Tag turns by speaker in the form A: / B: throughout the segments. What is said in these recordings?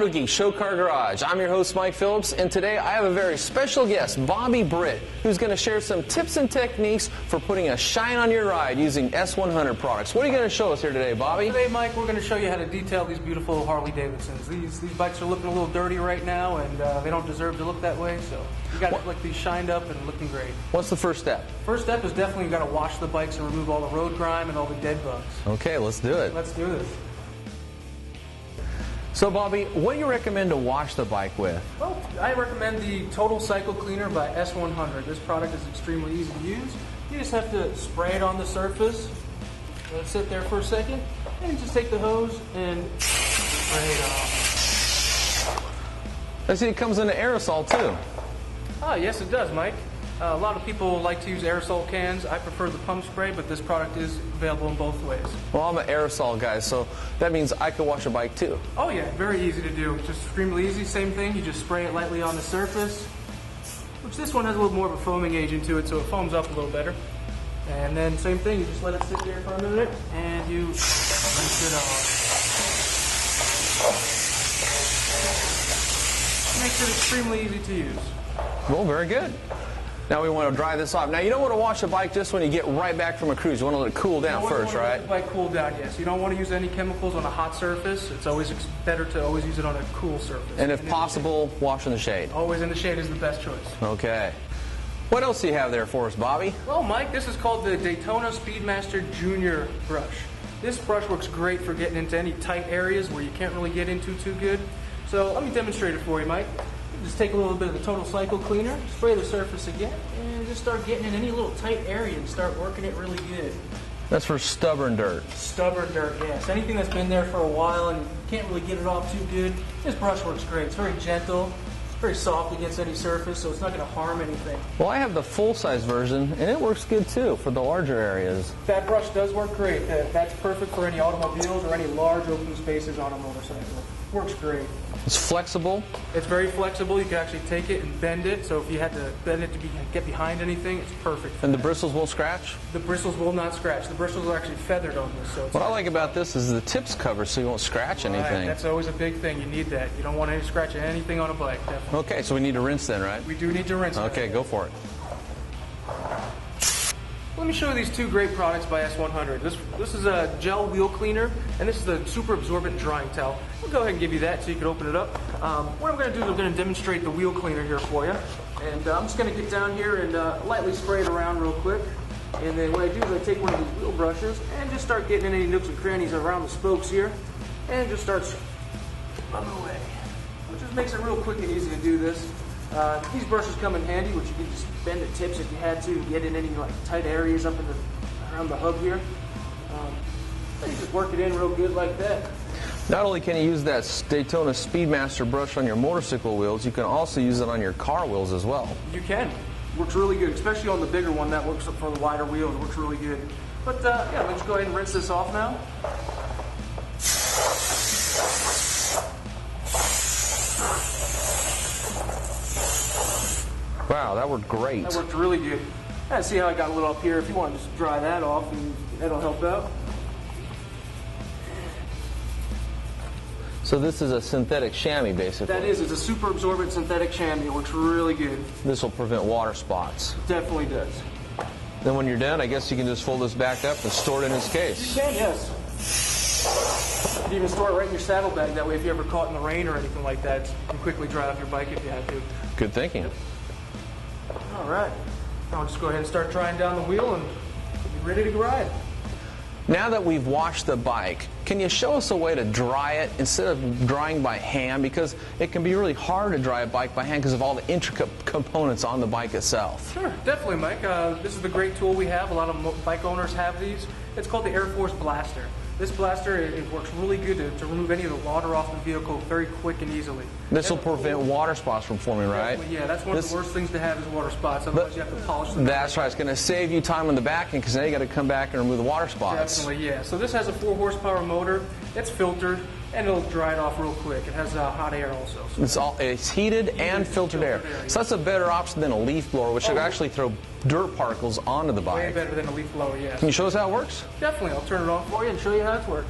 A: Autogeek Show Car Garage. I'm your host, Mike Phillips, and today I have a very special guest, Bobby Britt, who's going to share some tips and techniques for putting a shine on your ride using S100 products. What are you going to show us here today, Bobby?
B: Today, Mike, we're going to show you how to detail these beautiful Harley Davidsons. These bikes are looking a little dirty right now, and they don't deserve to look that way, so you got to like these shined up and looking great.
A: What's the first step?
B: First step is definitely you got to wash the bikes and remove all the road grime and all the dead bugs.
A: Okay, let's do it.
B: Let's do this.
A: So, Bobby, what do you recommend to wash the bike with?
B: Well, I recommend the Total Cycle Cleaner by S100. This product is extremely easy to use. You just have to spray it on the surface, let it sit there for a second, and just take the hose and spray it off.
A: I see it comes in an aerosol, too.
B: Ah, yes, it does, Mike. A lot of people like to use aerosol cans. I prefer the pump spray, but this product is available in both ways.
A: Well, I'm an aerosol guy, so that means I could wash a bike, too.
B: Oh, yeah, very easy to do. Just extremely easy. Same thing. You just spray it lightly on the surface, which this one has a little more of a foaming agent to it, so it foams up a little better. And then same thing. You just let it sit there for a minute, and you rinse it off. Makes it extremely easy to use.
A: Well, very good. Now we want to dry this off. Now, you don't want to wash a bike just when you get right back from a cruise. You want to let it cool down first, right?
B: Let the bike cool down, yes. You don't want to use any chemicals on a hot surface. It's always better to always use it on a cool surface.
A: And if possible, wash in the shade.
B: Always in the shade is the best choice.
A: Okay. What else do you have there for us, Bobby?
B: Well, Mike, this is called the Daytona Speedmaster Junior brush. This brush works great for getting into any tight areas where you can't really get into too good. So let me demonstrate it for you, Mike. Just take a little bit of the Total Cycle Cleaner, spray the surface again, and just start getting in any little tight area and start working it really good.
A: That's for stubborn dirt.
B: Stubborn dirt, yes. Anything that's been there for a while and you can't really get it off too good, this brush works great. It's very gentle, it's very soft against any surface, so it's not going to harm anything.
A: Well, I have the full-size version, and it works good, too, for the larger areas.
B: That brush does work great. That's perfect for any automobiles or any large open spaces on a motorcycle. Works great.
A: It's flexible.
B: It's very flexible. You can actually take it and bend it. So if you had to bend it to get behind anything, it's perfect.
A: And the bristles won't scratch?
B: The bristles will not scratch. The bristles are actually feathered on this. So
A: what I like about this is the tip's covered so you won't scratch anything.
B: Right. That's always a big thing. You need that. You don't want any scratching anything on a bike. Definitely.
A: Okay, so we need to rinse then, right?
B: We do need to rinse.
A: Okay, go for it.
B: Let me show you these two great products by S100. This is a gel wheel cleaner, and this is the super absorbent drying towel. We'll go ahead and give you that so you can open it up. What I'm going to do is I'm going to demonstrate the wheel cleaner here for you. And I'm just going to get down here and lightly spray it around real quick. And then what I do is I take one of these wheel brushes and just start getting in any nooks and crannies around the spokes here. And just starts on the way. Which just makes it real quick and easy to do this. These brushes come in handy, which you can just bend the tips if you had to get in any like tight areas up in around the hub here. You just work it in real good like that.
A: Not only can you use that Daytona Speedmaster brush on your motorcycle wheels, you can also use it on your car wheels as well.
B: You can. Works really good, especially on the bigger one. That works for the wider wheels. Works really good. But yeah, let's go ahead and rinse this off now.
A: Wow, that worked great.
B: That worked really good. See how I got a little up here. If you want to just dry that off, and that'll help out.
A: So this is a synthetic chamois, basically.
B: That is. It's a super absorbent synthetic chamois. It works really good.
A: This will prevent water spots.
B: Definitely does.
A: Then when you're done, I guess you can just fold this back up and store it in its case.
B: You can, yes. You can even store it right in your saddlebag. That way, if you're ever caught in the rain or anything like that, you can quickly dry off your bike if you have to.
A: Good thinking.
B: All right. I'll just go ahead and start drying down the wheel and be ready to ride.
A: Now that we've washed the bike, can you show us a way to dry it instead of drying by hand? Because it can be really hard to dry a bike by hand because of all the intricate components on the bike itself.
B: Sure, definitely, Mike. This is the great tool we have. A lot of bike owners have these. It's called the Air Force Blaster. This blaster, it works really good to remove any of the water off the vehicle very quick and easily.
A: This will prevent water spots from forming, right?
B: Yeah, that's one of the worst things to have is water spots. Otherwise, you have to polish them.
A: That's right. It's going to save you time on the back end because now you got to come back and remove the water spots.
B: Definitely, yeah. So this has a 4 horsepower motor. It's filtered, and it'll dry it off real quick. It has hot air also. So
A: it's heated and filtered air. So that's a better option than a leaf blower, which should actually throw dirt particles onto the bike.
B: Way better than a leaf blower, yes.
A: Can you show us how it works?
B: Definitely. I'll turn it on for you and show you how it works.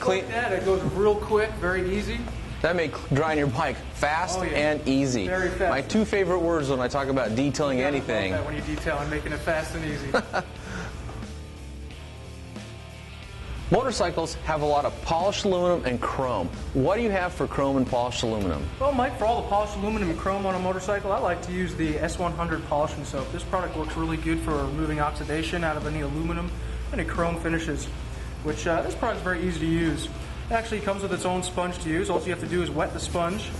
B: like that, it goes real quick, very easy.
A: That makes drying your bike fast and easy.
B: Very fast.
A: My two favorite words when I talk about detailing anything.
B: When you detail and making it fast and easy.
A: Motorcycles have a lot of polished aluminum and chrome. What do you have for chrome and polished aluminum?
B: Well, Mike, for all the polished aluminum and chrome on a motorcycle, I like to use the S100 polishing soap. This product works really good for removing oxidation out of any aluminum, any chrome finishes, which this product is very easy to use. It actually comes with its own sponge to use. All you have to do is wet the sponge,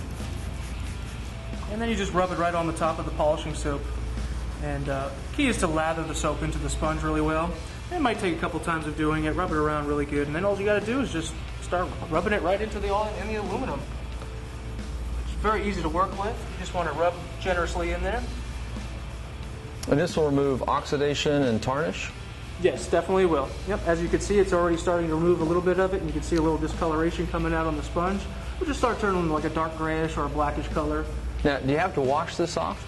B: and then you just rub it right on the top of the polishing soap. And key is to lather the soap into the sponge really well. It might take a couple times of doing it, rub it around really good, and then all you got to do is just start rubbing it right into the aluminum. It's very easy to work with. You just want to rub generously in there.
A: And this will remove oxidation and tarnish?
B: Yes, definitely will. Yep, as you can see, it's already starting to remove a little bit of it, and you can see a little discoloration coming out on the sponge. We'll just start turning like a dark grayish or a blackish color.
A: Now, do you have to wash this off?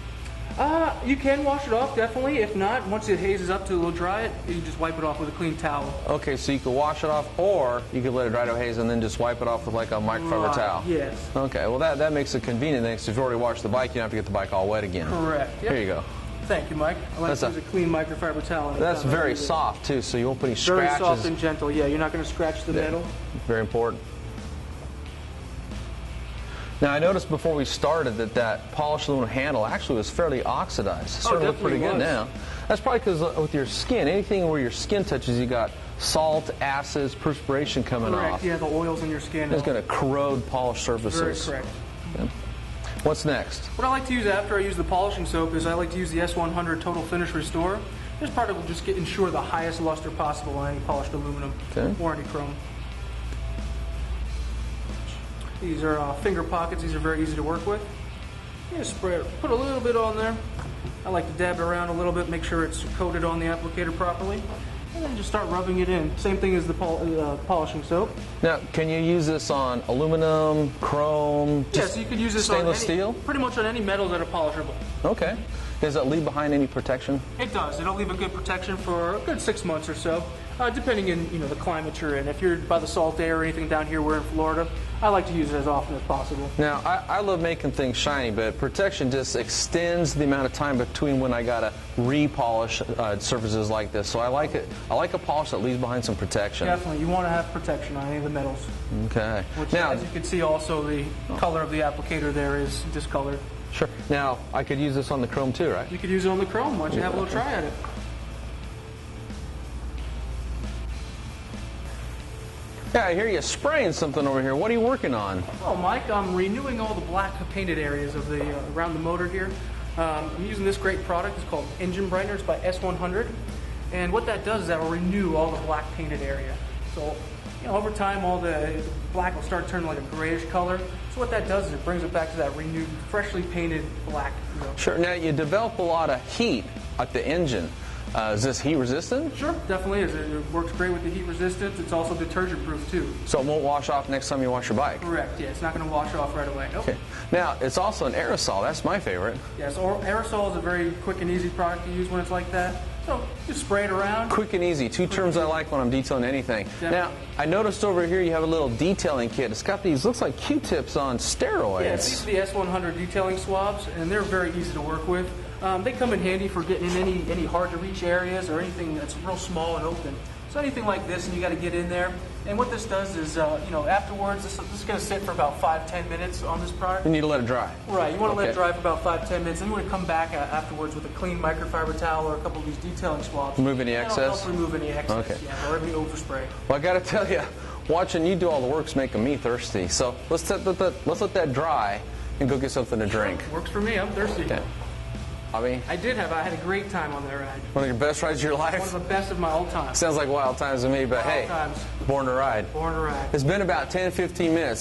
B: You can wash it off, definitely. If not, once it hazes up to a little dry it, you just wipe it off with a clean towel.
A: Okay, so you could wash it off, or you could let it dry to haze and then just wipe it off with like a microfiber towel.
B: Yes.
A: Okay, well that makes it convenient then, because if you already washed the bike, you don't have to get the bike all wet again.
B: Correct. Yep.
A: Here you go.
B: Thank you, Mike. I like to use a clean microfiber towel.
A: That's very soft too, so you won't put any scratches.
B: Very soft and gentle. Yeah, you're not going to scratch the metal.
A: Very important. Now I noticed before we started that polished aluminum handle actually was fairly oxidized. It started to look pretty good now. That's probably because with your skin, anything where your skin touches, you got salt, acids, perspiration coming off.
B: Correct. Yeah, the oils in your skin.
A: It's going to corrode polished surfaces.
B: Very correct.
A: Okay. What's next?
B: What I like to use after I use the polishing soap is I like to use the S100 Total Finish Restore. This product will just ensure the highest luster possible on any polished aluminum or any chrome. These are finger pockets. These are very easy to work with. You just spray it. Put a little bit on there. I like to dab it around a little bit, make sure it's coated on the applicator properly, and then just start rubbing it in. Same thing as the polishing soap.
A: Now, can you use this on aluminum, chrome,
B: yes, you could use this
A: stainless
B: on
A: steel?
B: Pretty much on any metals that are polishable.
A: Okay. Does it leave behind any protection?
B: It does. It'll leave a good protection for a good 6 months or so, depending on the climate you're in. If you're by the salt air or anything down here, we're in Florida, I like to use it as often as possible.
A: Now, I love making things shiny, but protection just extends the amount of time between when I gotta repolish surfaces like this. So I like it. I like a polish that leaves behind some protection.
B: Definitely, you want to have protection on any of the metals.
A: Okay.
B: Which,
A: now,
B: as you can see, also the color of the applicator there is discolored.
A: Sure. Now, I could use this on the chrome too, right?
B: You could use it on the chrome. Why don't you have a little try at it?
A: Yeah, I hear you spraying something over here. What are you working on?
B: Oh, Mike, I'm renewing all the black painted areas of the around the motor here. I'm using this great product. It's called Engine Brightener. It's by S100. And what that does is that will renew all the black painted area. So, over time, all the black will start turning like a grayish color. So what that does is it brings it back to that renewed, freshly painted black.
A: Sure. Now, you develop a lot of heat at the engine. Is this heat resistant?
B: Sure, definitely is. It works great with the heat resistance. It's also detergent proof too.
A: So it won't wash off next time you wash your bike?
B: Correct, yeah. It's not going to wash off right away. Nope.
A: Okay. Now, it's also an aerosol. That's my favorite.
B: Yes, aerosol is a very quick and easy product to use when it's like that. So just spray it around.
A: Quick and easy. Two terms I like when I'm detailing anything.
B: Definitely.
A: Now, I noticed over here you have a little detailing kit. It's got these, looks like Q-tips on steroids.
B: Yes, these are the S100 detailing swabs, and they're very easy to work with. They come in handy for getting in any hard-to-reach areas or anything that's real small and open. So anything like this, and you got to get in there. And what this does is, afterwards, this is going to sit for about 5-10 minutes on this product.
A: You need to let it dry.
B: Right. You want to let it dry for about 5-10 minutes, and you want to come back afterwards with a clean microfiber towel or a couple of these detailing swabs.
A: Remove any excess?
B: That'll help remove any excess.
A: Okay.
B: Yeah, or any overspray.
A: Well, I got to tell you, watching you do all the work's making me thirsty. So let's let that dry and go get something to drink.
B: Sure. Works for me. I'm thirsty.
A: Okay. Bobby?
B: I had a great time on that ride.
A: One of your best rides of your life?
B: One of the best of my all time.
A: Sounds like wild times to me, but hey, born to ride.
B: Born to ride.
A: It's been about 10-15 minutes.